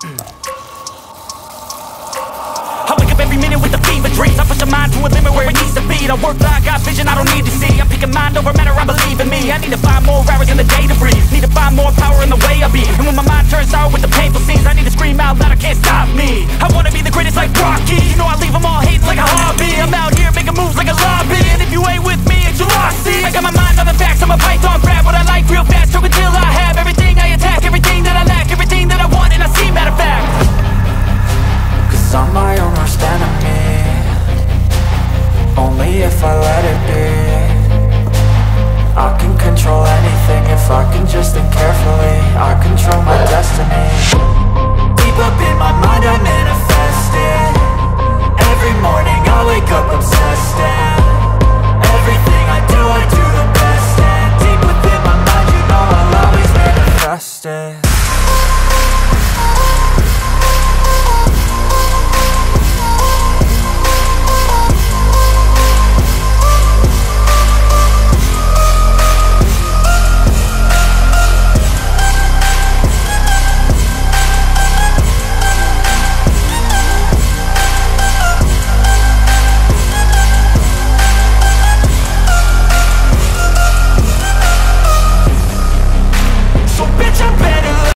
I wake up every minute with the fever dreams. I push the mind to a limit where it needs to be. I work blind, got vision I don't need to see. I'm picking mind over matter, I believe in me. I need to find more hours in the day to breathe. Need to find more power in the way I be. And when my mind turns sour with the painful scenes, I need to scream out loud, I can't stop me. I wanna be the greatest like Rocky. You know I leave them all hating like a hobby. I'm out here making moves like a lobby. And if you ain't with me, it's your loss, see. I got my mind on the facts, I'm a python, grab what I like real fast. Stroke until I have everything I attack, everything that I lack, everything that I want, and I see, matter of fact. Cause I'm my own worst enemy. Only if I let it be. I can control anything if I can just think carefully.